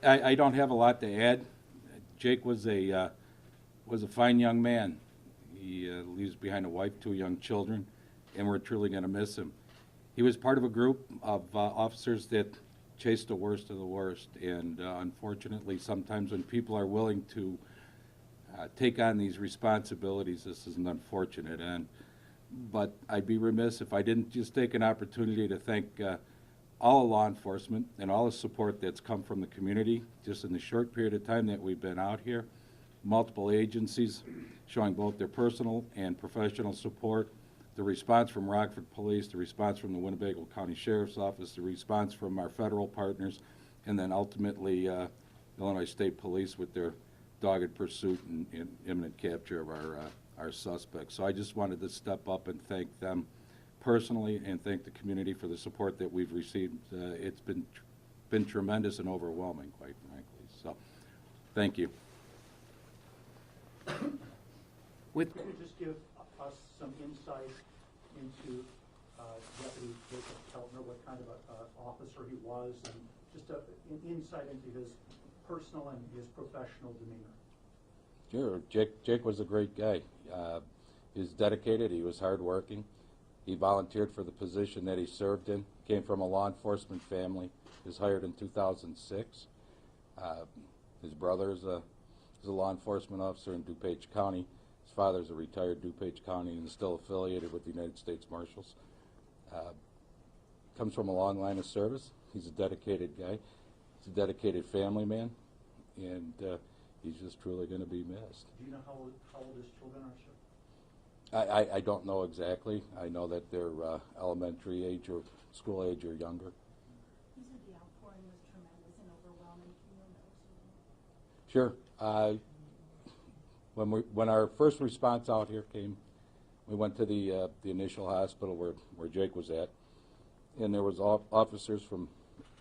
I don't have a lot to add. Jake was a fine young man. He leaves behind a wife, 2 young children, and we're truly going to miss him. He was part of a group of officers that chased the worst of the worst, and unfortunately, sometimes when people are willing to take on these responsibilities, this is an unfortunate end. But I'd be remiss if I didn't just take an opportunity to thank all law enforcement and all the support that's come from the community just in the short period of time that we've been out here. Multiple agencies showing both their personal and professional support. The response from Rockford Police, the response from the Winnebago County Sheriff's Office, the response from our federal partners, and then ultimately Illinois State Police with their dogged pursuit and imminent capture of our suspects. So I just wanted to step up and thank them personally and thank the community for the support that we've received. It's been tremendous and overwhelming, quite frankly. So thank you. Could you just give us some insight into Deputy Jacob Keltner, what kind of an officer he was, and just an insight into his personal and his professional demeanor? Sure. Jake was a great guy. He was dedicated. He was hardworking. He volunteered for the position that he served in. Came from a law enforcement family. He was hired in 2006. His brother is a law enforcement officer in DuPage County. His father's a retired DuPage County and is still affiliated with the United States Marshals. Comes from a long line of service. He's a dedicated guy. He's a dedicated family man, and he's just truly going to be missed. Do you know how old his children are, sir? I don't know exactly. I know that they're elementary age or school age or younger. You said the outpouring was tremendous and overwhelming. Can you elaborate? Sure. When our first response out here came, we went to the initial hospital where Jake was at, and there was officers from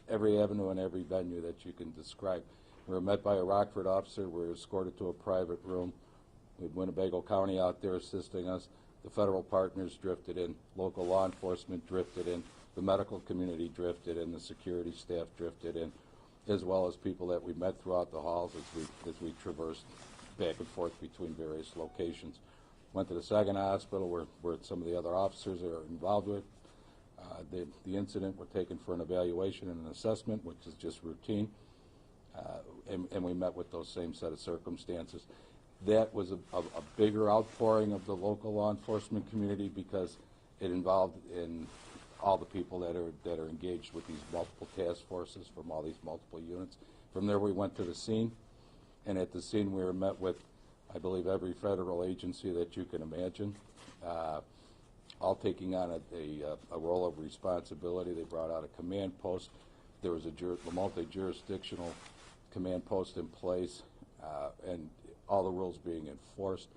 every avenue and every venue that you can describe. We were met by a Rockford officer. We were escorted to a private room. We had Winnebago County out there assisting us. The federal partners drifted in. Local law enforcement drifted in. The medical community drifted in. The security staff drifted in, as well as people that we met throughout the halls as we traversed back and forth between various locations. Went to the second hospital where some of the other officers are involved with. The incident were taken for an evaluation and an assessment, which is just routine, and we met with those same set of circumstances. That was a bigger outpouring of the local law enforcement community because it involved in all the people that are engaged with these multiple task forces from all these multiple units. From there, we went to the scene, and at the scene, we were met with, I believe, every federal agency that you can imagine, all taking on a role of responsibility. They brought out a command post. There was a multi-jurisdictional command post in place, and all the rules being enforced.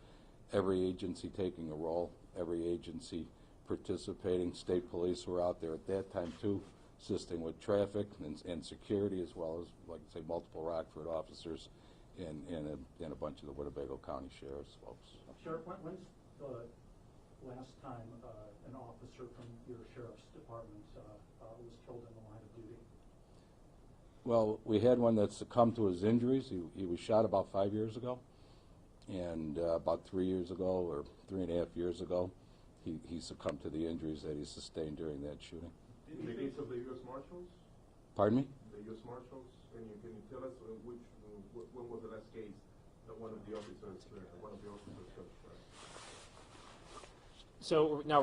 Every agency taking a role, every agency participating. State police were out there at that time too, assisting with traffic and security, as well as, like I say, multiple Rockford officers and a bunch of the Winnebago County Sheriff's folks. Sheriff, when's the last time an officer from your sheriff's department was killed in the line of duty? Well, we had one that succumbed to his injuries. He was shot about 5 years ago, and about 3 years ago, or 3.5 years ago, he succumbed to the injuries that he sustained during that shooting. In the case of the U.S. Marshals? Pardon me? The U.S. Marshals, can you tell us when was the last case that one of the officers got shot? So now